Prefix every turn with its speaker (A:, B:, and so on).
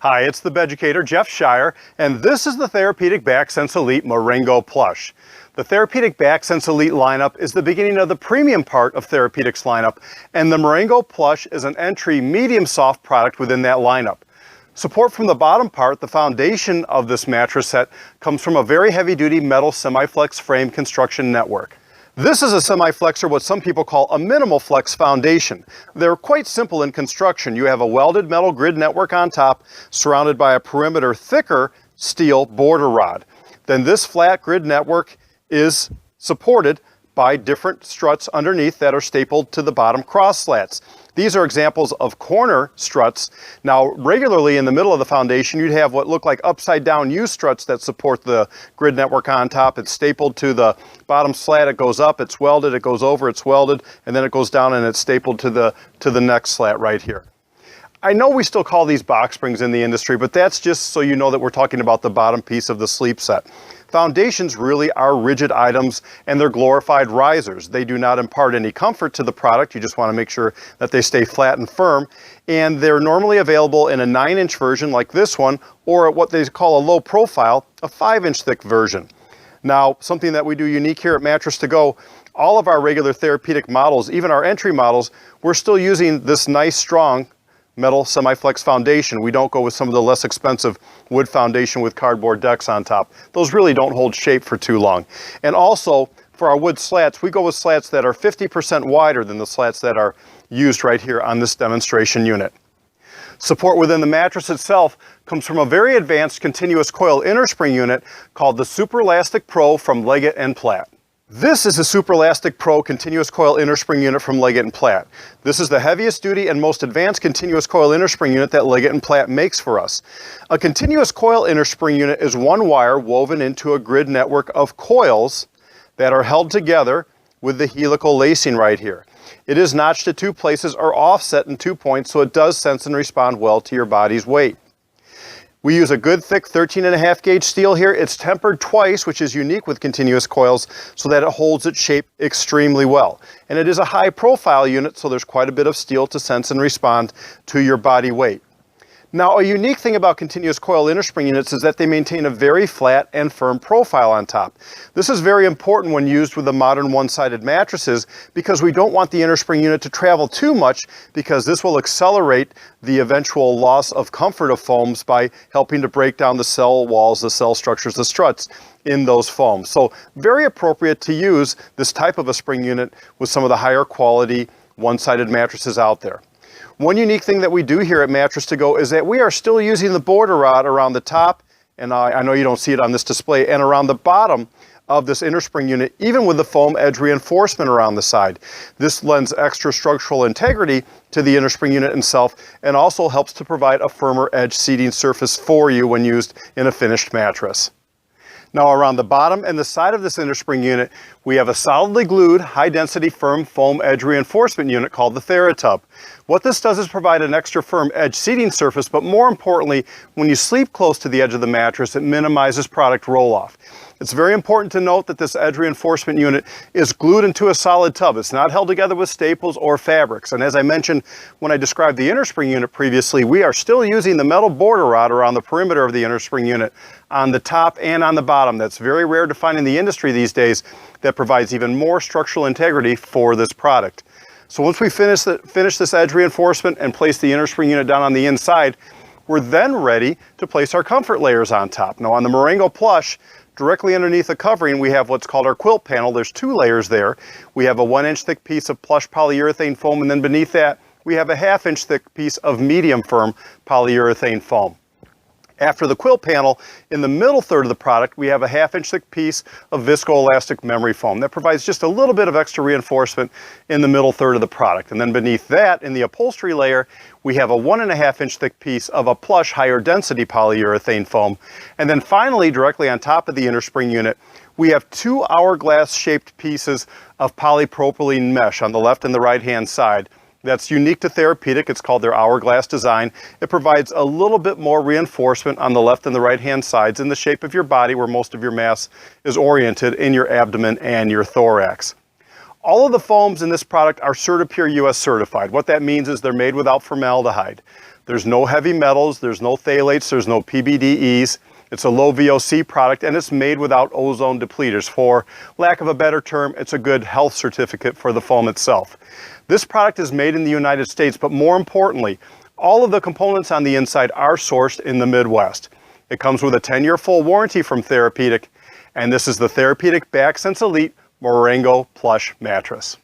A: Hi, it's the Beducator, Jeff Shire, and this is the Therapeutic BackSense Elite Marengo Plush. The Therapeutic BackSense Elite lineup is the beginning of the premium part of Therapeutics lineup, and the Marengo Plush is an entry medium soft product within that lineup. Support from the bottom part, the foundation of this mattress set, comes from a very heavy-duty metal semi-flex frame construction network. This is a semi-flexor, what some people call a minimal flex foundation. They're quite simple in construction. You have a welded metal grid network on top, surrounded by a perimeter thicker steel border rod. Then this flat grid network is supported by different struts underneath that are stapled to the bottom cross slats. These are examples of corner struts. Now, regularly in the middle of the foundation, you'd have what look like upside down U struts that support the grid network on top. It's stapled to the bottom slat, it goes up, it's welded, it goes over, it's welded, and then it goes down and it's stapled to the next slat right here. I know we still call these box springs in the industry, but that's just so you know that we're talking about the bottom piece of the sleep set. Foundations really are rigid items, and they're glorified risers. They do not impart any comfort to the product. You just want to make sure that they stay flat and firm. And they're normally available in a 9-inch version like this one, or at what they call a low profile, a 5-inch thick version. Now, something that we do unique here at Mattress To Go, all of our regular therapeutic models, even our entry models, we're still using this nice, strong metal semi-flex foundation. We don't go with some of the less expensive wood foundation with cardboard decks on top. Those really don't hold shape for too long. And also, for our wood slats, we go with slats that are 50% wider than the slats that are used right here on this demonstration unit. Support within the mattress itself comes from a very advanced continuous coil innerspring unit called the Superlastic Pro from Leggett & Platt. This is a Superlastic Pro continuous coil innerspring unit from Leggett & Platt. This is the heaviest duty and most advanced continuous coil innerspring unit that Leggett & Platt makes for us. A continuous coil innerspring unit is one wire woven into a grid network of coils that are held together with the helical lacing right here. It is notched at 2 places or offset in 2 points, so it does sense and respond well to your body's weight. We use a good thick 13.5 gauge steel here. It's tempered twice, which is unique with continuous coils, so that it holds its shape extremely well. And it is a high profile unit, so there's quite a bit of steel to sense and respond to your body weight. Now, a unique thing about continuous coil innerspring units is that they maintain a very flat and firm profile on top. This is very important when used with the modern one-sided mattresses because we don't want the innerspring unit to travel too much, because this will accelerate the eventual loss of comfort of foams by helping to break down the cell walls, the cell structures, the struts in those foams. So very appropriate to use this type of a spring unit with some of the higher quality one-sided mattresses out there. One unique thing that we do here at Mattress To Go is that we are still using the border rod around the top, and I know you don't see it on this display, and around the bottom of this innerspring unit, even with the foam edge reinforcement around the side. This lends extra structural integrity to the innerspring unit itself and also helps to provide a firmer edge seating surface for you when used in a finished mattress. Now, around the bottom and the side of this innerspring unit, we have a solidly glued, high-density firm foam edge reinforcement unit called the TheraTub. What this does is provide an extra firm edge seating surface, but more importantly, when you sleep close to the edge of the mattress, it minimizes product roll-off. It's very important to note that this edge reinforcement unit is glued into a solid tub. It's not held together with staples or fabrics. And as I mentioned when I described the innerspring unit previously, we are still using the metal border rod around the perimeter of the innerspring unit on the top and on the bottom. That's very rare to find in the industry these days. That provides even more structural integrity for this product. So once we finish this edge reinforcement and place the innerspring unit down on the inside, we're then ready to place our comfort layers on top. Now, on the Marengo Plush, directly underneath the covering, we have what's called our quilt panel. There's 2 layers there. We have a 1-inch thick piece of plush polyurethane foam, and then beneath that, we have a 1/2-inch thick piece of medium firm polyurethane foam. After the quilt panel, in the middle third of the product, we have a 1/2-inch thick piece of viscoelastic memory foam that provides just a little bit of extra reinforcement in the middle third of the product. And then beneath that, in the upholstery layer, we have a 1.5-inch thick piece of a plush higher density polyurethane foam. And then finally, directly on top of the innerspring unit, we have 2 hourglass shaped pieces of polypropylene mesh on the left and the right hand side. That's unique to Therapeutic. It's called their hourglass design. It provides a little bit more reinforcement on the left and the right hand sides in the shape of your body, where most of your mass is oriented in your abdomen and your thorax. All of the foams in this product are CertiPure US certified. What that means is they're made without formaldehyde. There's no heavy metals, there's no phthalates, there's no PBDEs. It's a low VOC product, and it's made without ozone depleters. For lack of a better term, it's a good health certificate for the foam itself. This product is made in the United States, but more importantly, all of the components on the inside are sourced in the Midwest. It comes with a 10-year full warranty from Therapeutic, and this is the Therapeutic BackSense Elite Marengo Plush Mattress.